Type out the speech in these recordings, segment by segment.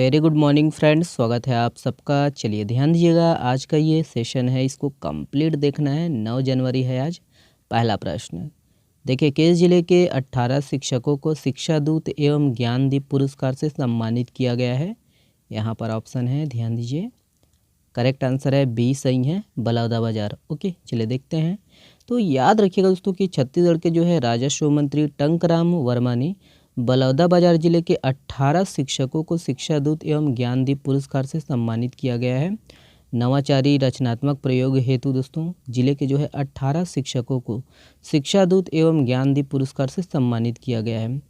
Very good morning friends, स्वागत है आप सबका। चलिए ध्यान दीजिएगा, आज का ये सेशन है, इसको कंप्लीट देखना है। 9 जनवरी है आज। पहला प्रश्न देखिए, किस जिले के 18 शिक्षकों को शिक्षा दूत एवं ज्ञानदीप पुरस्कार से सम्मानित किया गया है? यहाँ पर ऑप्शन है, ध्यान दीजिए। करेक्ट आंसर है बी, सही है, बलौदाबाजार। ओके, चलिए देखते हैं। तो याद रखिएगा दोस्तों कि छत्तीसगढ़ के जो है राजस्व मंत्री टंकराम वर्मा ने बलौदाबाजार जिले के 18 शिक्षकों को शिक्षा दूत एवं ज्ञानदीप पुरस्कार से सम्मानित किया गया है। नवाचारी रचनात्मक प्रयोग हेतु दोस्तों जिले के जो है 18 शिक्षकों को शिक्षा दूत एवं ज्ञानदीप पुरस्कार से सम्मानित किया गया है।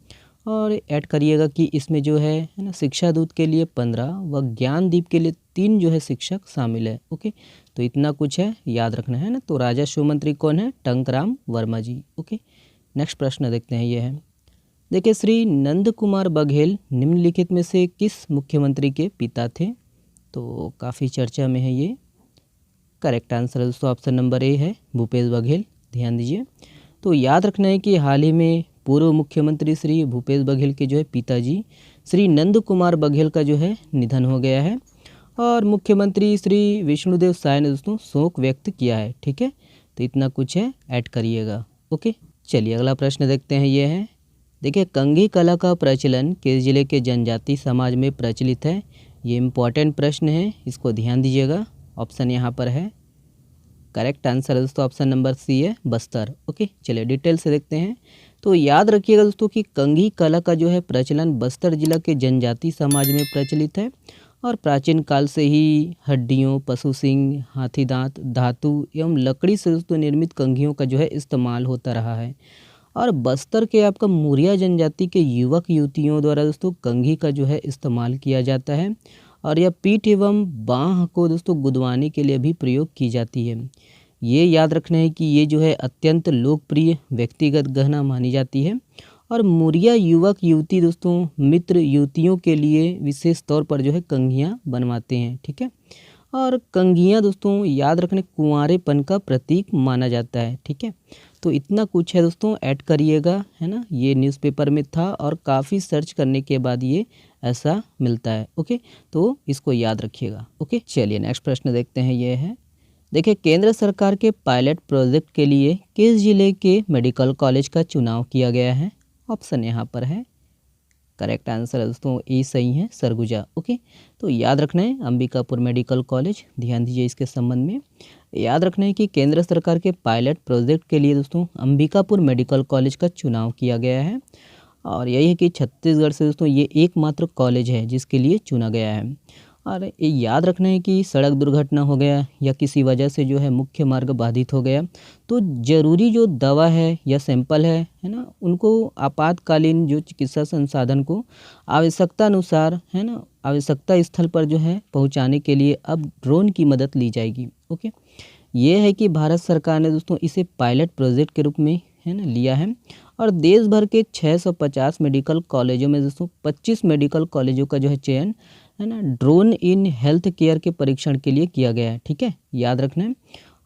और ऐड करिएगा कि इसमें जो है ना, शिक्षा दूत के लिए 15 व ज्ञानदीप के लिए 3 जो है शिक्षक शामिल है। ओके, तो इतना कुछ है, याद रखना है ना। तो राजस्व मंत्री कौन है? टंकराम वर्मा जी। ओके, नेक्स्ट प्रश्न देखते हैं। ये है, देखिए, श्री नंद कुमार बघेल निम्नलिखित में से किस मुख्यमंत्री के पिता थे? तो काफ़ी चर्चा में है ये। करेक्ट आंसर है दोस्तों ऑप्शन नंबर ए है, भूपेश बघेल। ध्यान दीजिए। तो याद रखना है कि हाल ही में पूर्व मुख्यमंत्री श्री भूपेश बघेल के जो है पिताजी श्री नंद कुमार बघेल का जो है निधन हो गया है और मुख्यमंत्री श्री विष्णुदेव साय ने दोस्तों शोक व्यक्त किया है। ठीक है, तो इतना कुछ है, ऐड करिएगा। ओके, चलिए अगला प्रश्न देखते हैं। ये है, देखिए, कंघी कला का प्रचलन किस जिले के जनजाति समाज में प्रचलित है? ये इम्पॉर्टेंट प्रश्न है, इसको ध्यान दीजिएगा। ऑप्शन यहाँ पर है। करेक्ट आंसर है दोस्तों ऑप्शन नंबर सी है, बस्तर। ओके, चलिए डिटेल से देखते हैं। तो याद रखिएगा दोस्तों कि कंघी कला का जो है प्रचलन बस्तर जिला के जनजाति समाज में प्रचलित है और प्राचीन काल से ही हड्डियों, पशु सिंग, हाथी दांत, धातु एवं लकड़ी से दोस्तों निर्मित कंघियों का जो है इस्तेमाल होता रहा है। और बस्तर के आपका मुरिया जनजाति के युवक युवतियों द्वारा दोस्तों कंघी का जो है इस्तेमाल किया जाता है और यह पीठ एवं बाँह को दोस्तों गुदवाने के लिए भी प्रयोग की जाती है। ये याद रखना है कि ये जो है अत्यंत लोकप्रिय व्यक्तिगत गहना मानी जाती है और मुरिया युवक युवती दोस्तों मित्र युवतियों के लिए विशेष तौर पर जो है कंघियाँ बनवाते हैं। ठीक है, और कंघियाँ दोस्तों याद रखने कुंवारेपन का प्रतीक माना जाता है। ठीक है, तो इतना कुछ है दोस्तों, ऐड करिएगा, है ना। ये न्यूज़पेपर में था और काफ़ी सर्च करने के बाद ये ऐसा मिलता है। ओके, तो इसको याद रखिएगा। ओके, चलिए नेक्स्ट प्रश्न देखते हैं। ये है, देखिए, केंद्र सरकार के पायलट प्रोजेक्ट के लिए किस जिले के मेडिकल कॉलेज का चुनाव किया गया है? ऑप्शन यहाँ पर है। करेक्ट आंसर है दोस्तों ए, सही है, सरगुजा। ओके, तो याद रखना है अंबिकापुर मेडिकल कॉलेज। ध्यान दीजिए इसके संबंध में। याद रखना है कि केंद्र सरकार के पायलट प्रोजेक्ट के लिए दोस्तों अंबिकापुर मेडिकल कॉलेज का चुनाव किया गया है और यही है कि छत्तीसगढ़ से दोस्तों ये एकमात्र कॉलेज है जिसके लिए चुना गया है। और ये याद रखना है कि सड़क दुर्घटना हो गया या किसी वजह से जो है मुख्य मार्ग बाधित हो गया तो ज़रूरी जो दवा है या सैंपल है ना, उनको आपातकालीन जो चिकित्सा संसाधन को आवश्यकता अनुसार, है ना, आवश्यकता स्थल पर जो है पहुंचाने के लिए अब ड्रोन की मदद ली जाएगी। ओके, ये है कि भारत सरकार ने दोस्तों इसे पायलट प्रोजेक्ट के रूप में, है ना, लिया है और देश भर के 650 मेडिकल कॉलेजों में दोस्तों 25 मेडिकल कॉलेजों का जो है चयन, है ना, ड्रोन इन हेल्थ केयर के परीक्षण के लिए किया गया है। ठीक है, याद रखना है।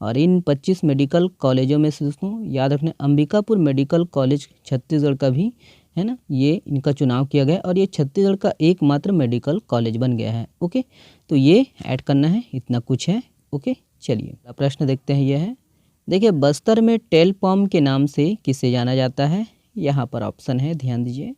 और इन 25 मेडिकल कॉलेजों में से दोस्तों याद रखना है अंबिकापुर मेडिकल कॉलेज छत्तीसगढ़ का भी, है ना, ये इनका चुनाव किया गया और ये छत्तीसगढ़ का एकमात्र मेडिकल कॉलेज बन गया है। ओके, तो ये ऐड करना है, इतना कुछ है। ओके, चलिए प्रश्न देखते हैं। ये है, देखिए, बस्तर में टेलपॉम के नाम से किसे जाना जाता है? यहाँ पर ऑप्शन है, ध्यान दीजिए।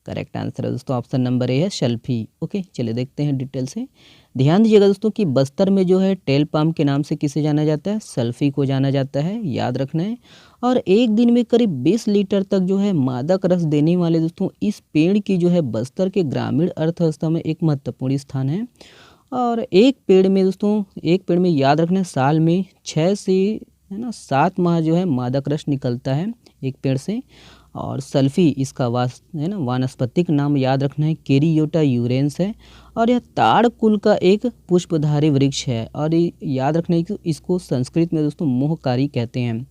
करेक्ट आंसर है दोस्तों ऑप्शन नंबर ए है, शल्फी। ओके, चलिए देखते हैं डिटेल से। ध्यान दीजिएगा दोस्तों कि बस्तर में जो है टेलपॉम के नाम से किसे जाना जाता है? सल्फी को जाना जाता है, याद रखना है। और एक दिन में करीब 20 लीटर तक जो है मादक रस देने वाले दोस्तों इस पेड़ की जो है बस्तर के ग्रामीण अर्थव्यवस्था में एक महत्वपूर्ण स्थान है। और एक पेड़ में याद रखना है साल में 6 से, है ना, 7 माह जो है मादक रस निकलता है एक पेड़ से। और सल्फी इसका है ना वानस्पतिक नाम याद रखना है, केरियोटा यूरेंस है और यह ताड़ कुल का एक पुष्पधारी वृक्ष है और याद रखना है कि इसको संस्कृत में दोस्तों मोहकारी कहते हैं।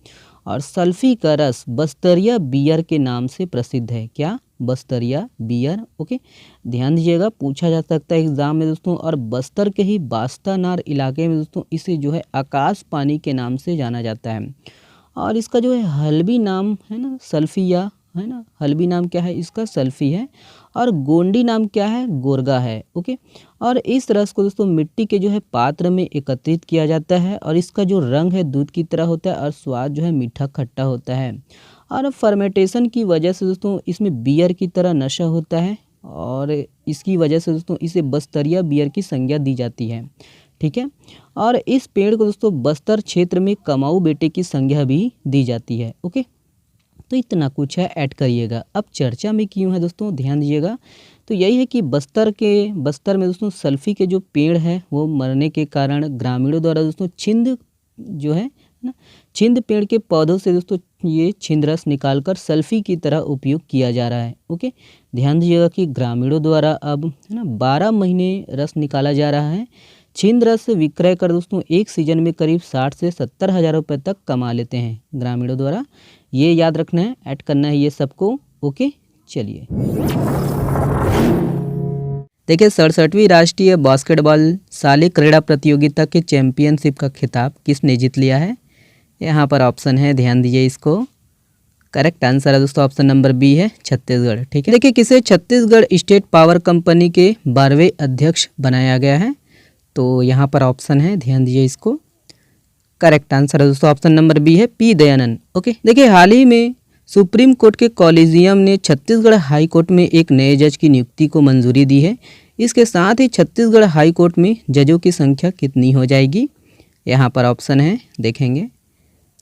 और सल्फी का रस बस्तरिया बियर के नाम से प्रसिद्ध है। क्या? बस्तरिया बियर। ओके, ध्यान दीजिएगा, पूछा जा सकता है एग्जाम में दोस्तों। और बस्तर के ही बास्तानार इलाके में दोस्तों इसे जो है आकाश पानी के नाम से जाना जाता है और इसका जो है हल्बी नाम है ना, सल्फिया, है ना, हल्बी नाम क्या है इसका? सल्फी है। और गोंडी नाम क्या है, गोरगा है। ओके, और इस रस को दोस्तों मिट्टी के जो है पात्र में एकत्रित किया जाता है और इसका जो रंग है दूध की तरह होता है और स्वाद जो है मीठा खट्टा होता है। और फर्मेंटेशन की वजह से दोस्तों इसमें बियर की तरह नशा होता है और इसकी वजह से दोस्तों इसे बस्तरिया बियर की संज्ञा दी जाती है। ठीक है, और इस पेड़ को दोस्तों बस्तर क्षेत्र में कमाऊ बेटे की संज्ञा भी दी जाती है। ओके, तो इतना कुछ है, ऐड करिएगा। अब चर्चा में क्यों है दोस्तों, ध्यान दीजिएगा। तो यही है कि बस्तर में दोस्तों सल्फी के जो पेड़ है वो मरने के कारण ग्रामीणों द्वारा दोस्तों छिंद जो है ना, छिंद पेड़ के पौधों से दोस्तों ये छिंद रस निकालकर सल्फी की तरह उपयोग किया जा रहा है। ओके, ध्यान दीजिएगा कि ग्रामीणों द्वारा अब है ना 12 महीने रस निकाला जा रहा है। छिंद रस विक्रय कर दोस्तों एक सीजन में करीब 60 से 70 हज़ार रुपये तक कमा लेते हैं ग्रामीणों द्वारा। ये याद रखना है, ऐड करना है ये सबको। ओके, चलिए देखिए 67वीं राष्ट्रीय बास्केटबॉल शालेय क्रीड़ा प्रतियोगिता के चैंपियनशिप का खिताब किसने जीत लिया है। यहाँ पर ऑप्शन है, ध्यान दीजिए इसको। करेक्ट आंसर है दोस्तों ऑप्शन नंबर बी है, छत्तीसगढ़। ठीक है, देखिए किसे छत्तीसगढ़ स्टेट पावर कंपनी के 12वें अध्यक्ष बनाया गया है। तो यहाँ पर ऑप्शन है, ध्यान दीजिए इसको। करेक्ट आंसर है दोस्तों ऑप्शन नंबर बी है, पी दयानंद। ओके, देखिए हाल ही में सुप्रीम कोर्ट के कॉलेजियम ने छत्तीसगढ़ हाई कोर्ट में एक नए जज की नियुक्ति को मंजूरी दी है। इसके साथ ही छत्तीसगढ़ हाई कोर्ट में जजों की संख्या कितनी हो जाएगी। यहाँ पर ऑप्शन है, देखेंगे।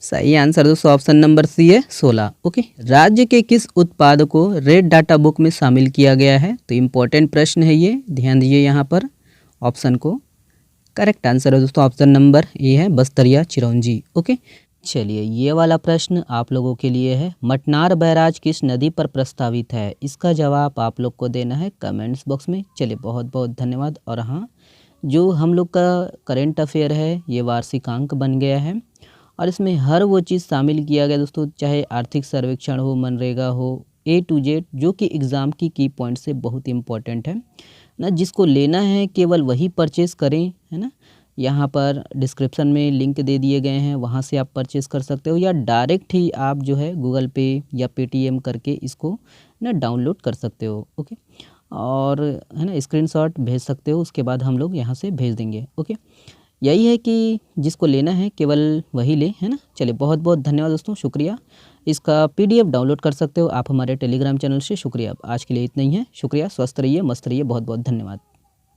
सही आंसर दोस्तों ऑप्शन नंबर सी है, 16। ओके, राज्य के किस उत्पाद को रेड डाटा बुक में शामिल किया गया है। तो इम्पोर्टेंट प्रश्न है ये, ध्यान दीजिए यहाँ पर ऑप्शन को। करेक्ट आंसर है दोस्तों ऑप्शन नंबर ए है, बस्तरिया चिरौंजी। ओके, चलिए ये वाला प्रश्न आप लोगों के लिए है। मटनार बैराज किस नदी पर प्रस्तावित है। इसका जवाब आप लोग को देना है कमेंट्स बॉक्स में। चलिए बहुत बहुत धन्यवाद। और हाँ, जो हम लोग का करेंट अफेयर है ये वार्षिकांक बन गया है और इसमें हर वो चीज़ शामिल किया गया दोस्तों, चाहे आर्थिक सर्वेक्षण हो, मनरेगा हो, A to Z, जो कि एग्ज़ाम की पॉइंट से बहुत इंपॉर्टेंट है ना। जिसको लेना है केवल वही परचेज़ करें, है ना। यहाँ पर डिस्क्रिप्शन में लिंक दे दिए गए हैं, वहाँ से आप परचेज़ कर सकते हो या डायरेक्ट ही आप जो है गूगल पे या पेटीएम करके इसको ना डाउनलोड कर सकते हो। ओके, और है ना स्क्रीनशॉट भेज सकते हो, उसके बाद हम लोग यहाँ से भेज देंगे। ओके, यही है कि जिसको लेना है केवल वही ले, है ना। चलिए बहुत बहुत धन्यवाद दोस्तों, शुक्रिया। इसका PDF डाउनलोड कर सकते हो आप हमारे टेलीग्राम चैनल से। शुक्रिया, आज के लिए इतना ही है। शुक्रिया, स्वस्थ रहिए, मस्त रहिए, बहुत बहुत धन्यवाद।